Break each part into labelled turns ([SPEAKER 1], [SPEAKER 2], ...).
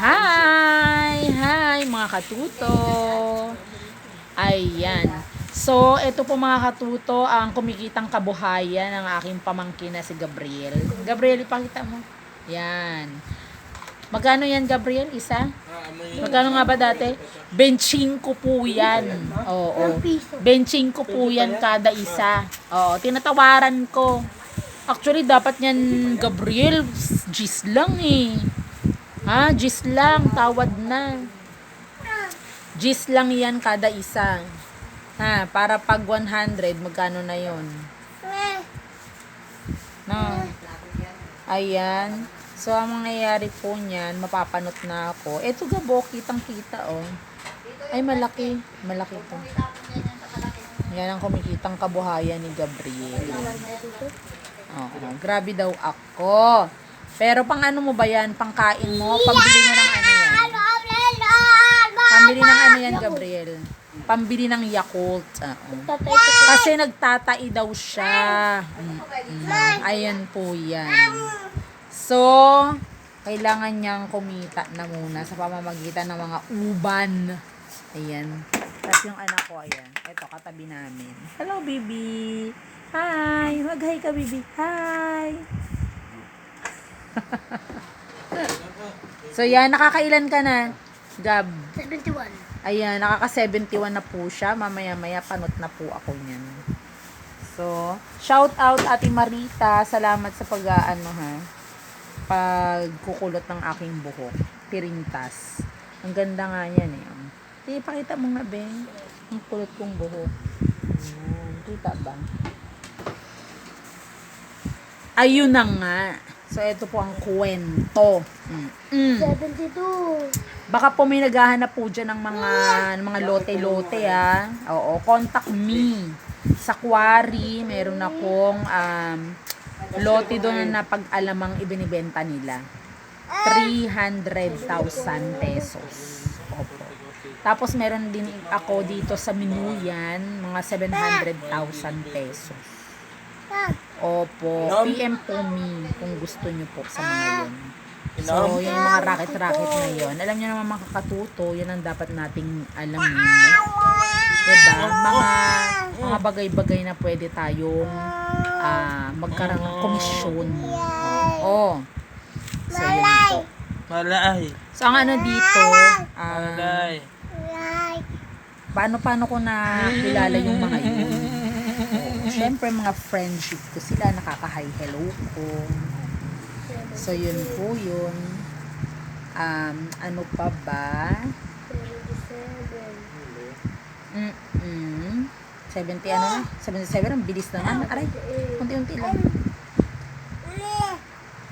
[SPEAKER 1] Hi mga katuto. Ayan. So, ito po mga katuto ang kumikitang kabuhayan ng aking pamangkin na si Gabriel. Gabriel, ipakita mo. Yan. Magkano yan, Gabriel? Isa? Magkano nga ba dati? 25 po yan. Oo. 25 po yan kada isa. Oo, tinatawaran ko. Actually, dapat yan, Gabriel, Gis lang eh. Ha? Gis lang, tawad na. Gis lang yan kada isa. Ha? Para pag 100, magkano na yon? No. Ayan. So, ang mangyayari po niyan, mapapanot na ako. Eto gabo, kitang-kita, oh. Ay, malaki. Malaki to. Yan ang kumikitang kabuhayan ni Gabriel. Oo, grabe daw ako. Pero pang ano mo ba yan? Pangkain mo? Pambili mo ng ano yan? Pambili ng ano yan, Gabriel? Pambili ng Yakult. Kasi nagtatai daw siya. Ayan po yan. So, kailangan niyang kumita na muna sa pamamagitan ng mga uban. Ayan. Tapos yung anak ko, ayan. Ito, katabi namin. Hello, baby. Hi. Mag-hi ka, baby. Hi. So, yan. Nakakailan ka na, Gab?
[SPEAKER 2] 71.
[SPEAKER 1] Ayan. Nakaka-71 na po siya. Mamaya-maya, panot na po ako niyan. So, shout out Ate Marita. Salamat sa pagkukulot ng aking buhok. Pirintas. Ang ganda nga yan eh. Pakita mo nga, be. Ang kulot kong buhok. Ayan. Kita ba? Ayun na nga. So, ito po ang kwento.
[SPEAKER 2] 72.
[SPEAKER 1] Baka po may naghahanap po dyan ng mga lote-lote, ah. Oo, contact me. Sa Quarry, meron akong lote doon na pag-alamang ibinibenta nila. 300,000 pesos. Opo. Tapos meron din ako dito sa Minuyan, mga 700,000 pesos. Opo. PM po me kung gusto nyo po sa mga yun. So, yung mga racket-racket na yun. Alam nyo naman mga kakatuto, yun ang dapat nating alamin. Diba? Mga bagay-bagay na pwede tayong magkaroon ng komisyon. Oo. So, yun po.
[SPEAKER 3] Malay.
[SPEAKER 1] So, ang ano dito,
[SPEAKER 3] Malay.
[SPEAKER 1] paano ko na kilala yung mga yun. Siyempre, mga friendship ko sila, nakaka-hi hello ko. So, yun po yun. Ano pa ba? 70 ano na? 77, ang bilis naman. Aray, unti-unti lang.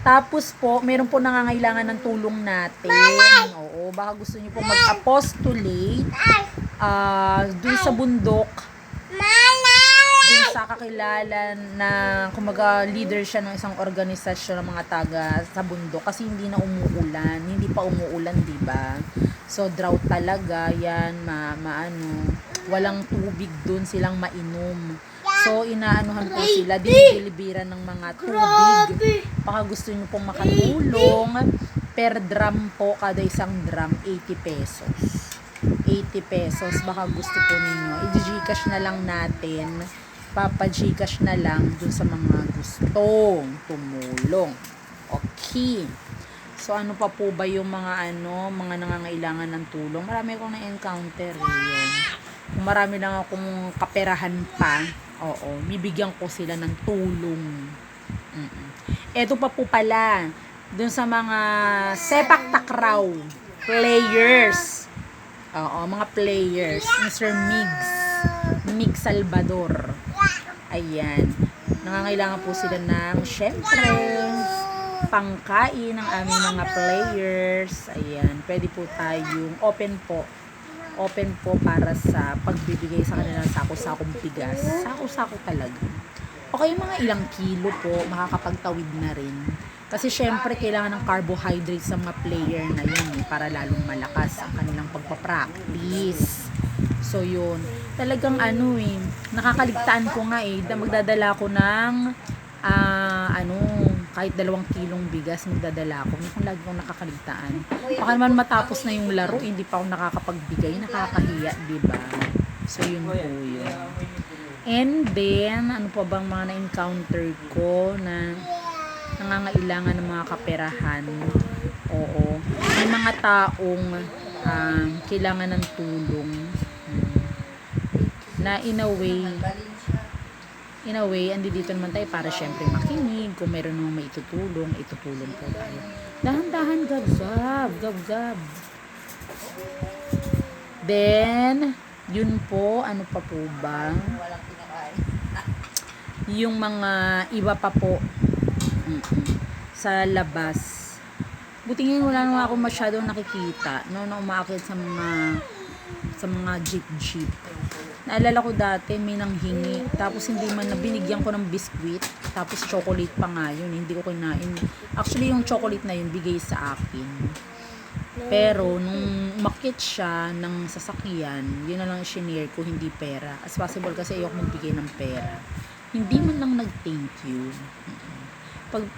[SPEAKER 1] Tapos po, meron po nangangailangan ng tulong natin. Oo, baka gusto niyo po mag-apostolate dun sa bundok. Dun sa kakilala na kumaga leader siya ng isang organisasyon ng mga taga sa bundok kasi hindi na umuulan. Hindi pa umuulan, di ba? So, drought talaga yan, walang tubig dun silang mainom. So, inaanuhan po sila, dinideliveran ng mga tubig. Baka gusto nyo pong makatulong, per drum po, kada isang drum, 80 pesos. 80 pesos, baka gusto po ninyo. I-gcash na lang natin, papa-gcash na lang dun sa mga gustong tumulong. Okay. So, ano pa po ba yung mga nangangailangan ng tulong? Marami akong na-encounter yun. Kung marami lang akong kaperahan pa, oo, bibigyan ko sila ng tulong. Eto pa po pala, dun sa mga sepak takraw players. Oo, mga players. Mr. Mig Salvador. Ayan. Nangangailangan po sila ng, syempre, pangkain ng aming mga players. Ayan. Pwede po tayong open po para sa pagbibigay sa kanila ng sako-sakong bigas. Sako-sako talaga. Okay, mga ilang kilo po, makakapagtawid na rin. Kasi syempre, kailangan ng carbohydrates sa mga player na yun para lalong malakas ang kanilang pagpapractice. So, yun. Talagang nakakaligtaan ko nga magdadala ko ng kahit 2 kilong bigas magdadala ako. Kung lagi akong nakakaligtaan. Baka naman matapos na yung laro, hindi pa ako nakakapagbigay, nakakahiya, di ba? So yun po yun. And then, ano pa bang mga na-encounter ko na nangangailangan ng mga kaperahan? Oo. May mga taong kailangan ng tulong na in a way, andi dito naman tayo para syempre makinig. Kung meron naman may itutulong po tayo. Dahan-dahan, gab-gab. Then, yun po, ano pa po ba? Yung mga iba pa po sa labas. Buti ngayon wala naman ako masyadong nakikita no, na umaakit sa mga jeep. Naalala ko dati may nanghingi, tapos hindi man nabinigyan ko ng biskwit, tapos chocolate pa nga yun, hindi ko kinain. Actually yung chocolate na yun bigay sa akin. Pero nung umakyat siya ng sasakyan, yun na lang shinare ko, hindi pera. As possible kasi ayoko magbigay ng pera. Hindi man lang nag-thank you.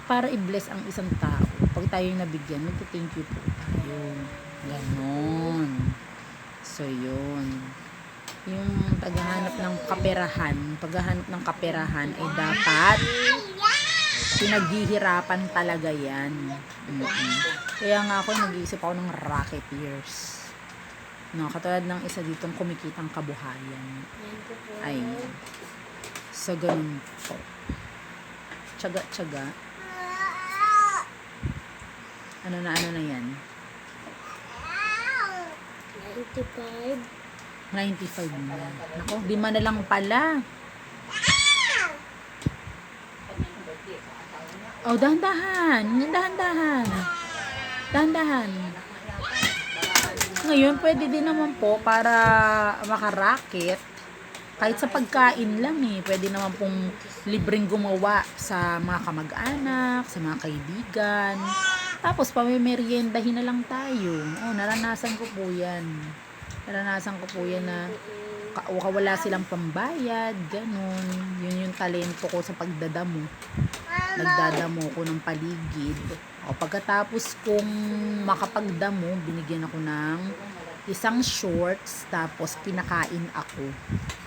[SPEAKER 1] Para i-bless ang isang tao, pag tayo yung nabigyan, mag-thank you po tayo. Ganon. So yun. Yung paghahanap ng kaperahan ay dapat pinaghihirapan talaga yan. Kaya nga ako nag-iisip ako ng racketeers. No, katulad ng isa ditong kumikitang kabuhayan. Ay. So ganun po. Tiyaga. Ano na yan? 95 na. Ako, 5 na lang pala. Oh, dahan-dahan. Ngayon, pwede din naman po para makaraket. Kahit sa pagkain lang pwede naman pong libreng gumawa sa mga kamag-anak, sa mga kaibigan. Tapos, pamimeriendahin na lang tayo. Oh, naranasan ko po yan na wala silang pambayad, ganun. Yun yung talento ko sa pagdadamo. Nagdadamo ko ng paligid. O pagkatapos kong makapagdamo, binigyan ako ng isang shorts, tapos pinakain ako.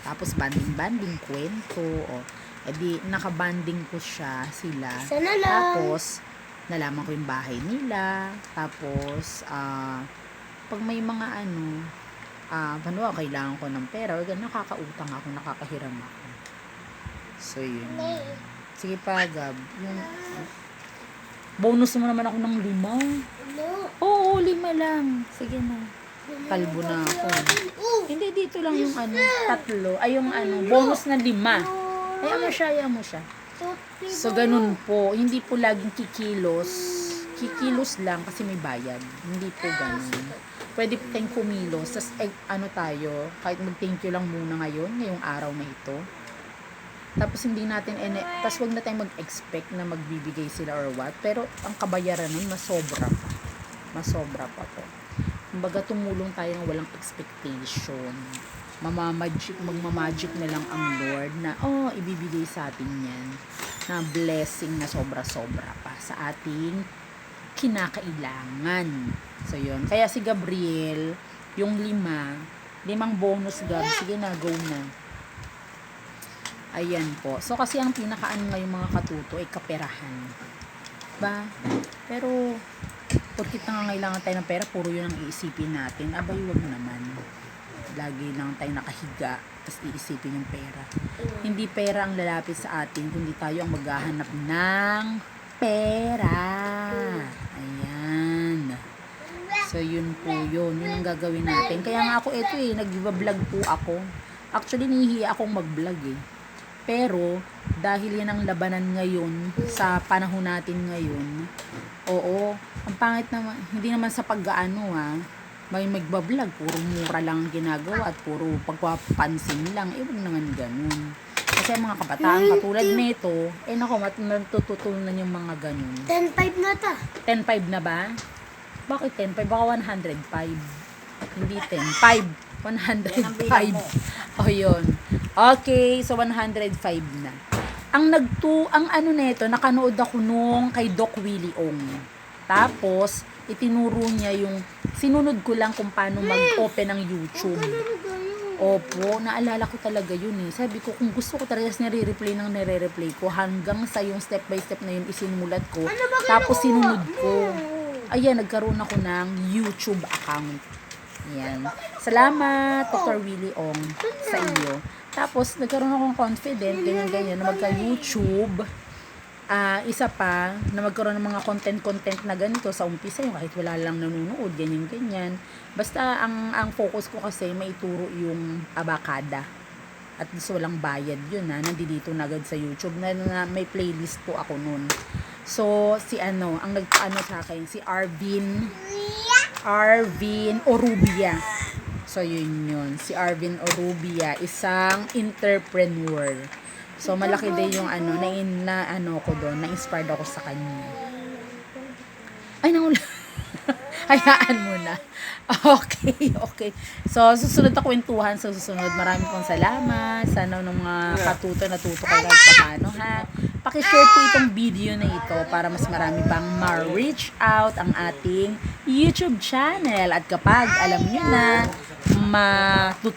[SPEAKER 1] Tapos banding kwento. O, edi nakabanding ko sila. Tapos, nalaman ko yung bahay nila. Tapos, pag may mga kailangan ko ng pera, nakakautang ako, nakakahiram ako. So, yun. Sige pa, Gab. Yung, bonus mo naman ako ng 5. Oo, 5 lang. Sige na. Kalbo na ako. Hindi, dito lang yung 3. Ay, yung bonus na 5. Ayaw mo siya. So, ganun po. Hindi po laging kikilos. Kikilos lang kasi may bayad. Hindi po ganun. Pwede po tayong kumilos. Tapos, tayo, kahit mag-thank you lang muna ngayong araw na ito. Tapos, hindi natin, tapos wag na tayong mag-expect na magbibigay sila or what. Pero, ang kabayaran nun, masobra pa po. Kumbaga, tumulong tayo ng walang expectation. Magmamagic na lang ang Lord na, ibibigay sa atin yan. Na blessing na sobra-sobra pa sa ating kinakailangan. So, yun. Kaya si Gabriel, yung 5 bonus, Gab. Sige na, go na. Ayan po. So, kasi ang pinakaano ngayong mga katuto ay kaperahan. Ba? Pero, porkit nangangailangan tayo ng pera, puro yun ang iisipin natin. Abay, wag naman. Lagi lang tayo nakahiga, tapos iisipin yung pera. Hindi pera ang lalapit sa atin, kundi tayo ang maghahanap ng pera. Ayan. So, yun po yun. Yun ang gagawin natin. Kaya nga ako, nag-vlog po ako. Actually, nahihiya akong mag-vlog Pero, dahil yan ang labanan ngayon, sa panahon natin ngayon, ang pangit naman, hindi naman sa pag-gaano may magbablog, puro mura lang ang ginagawa at puro pagpapansin lang, huwag naman ganun. Kasi mga kabataan katulad nito, matututunan yung mga ganun.
[SPEAKER 2] 10-5 na ta.
[SPEAKER 1] 10-5 na ba? Bakit 10-5? Baka 105. Hindi 10-5. 105. O yun. Okay, so 105 na. ang ano neto, nakanood ako nung kay Doc Willie Ong. Tapos, itinuro niya yung, sinunod ko lang kung paano mag-open ng YouTube. Opo, naalala ko talaga yun eh. Sabi ko, kung gusto ko talaga nire-replay ko hanggang sa yung step by step na yun isinulat ko. Tapos sinunod ko. Ayan, nagkaroon ako ng YouTube account. Ayan. Salamat, Dr. Willie Ong, sa iyo. Tapos, nagkaroon akong confident, ganyan-ganyan, na magka-YouTube. Isa pa, na magkaroon ng mga content na ganito sa umpisa, yung kahit wala lang nanonood, ganyan-ganyan. Basta, ang focus ko kasi, maituro yung abakada. At least walang bayad yun nandito na agad sa YouTube, na may playlist po ako nun. So, ang nagpaano sa akin, si Arvin Orubia. So, yun. Si Arvin Orubia, isang entrepreneur. So, malaki din yung na-inspired ako sa kanya. Ay, nangula. Hayaan mo na. Okay. So, susunod na kwentuhan sa susunod. Marami pong salamat. Sana ng mga natuto kayo kahit paano, ha. Pakishare po itong video na ito para mas marami pang ma-reach out ang ating YouTube channel. At kapag alam nyo na,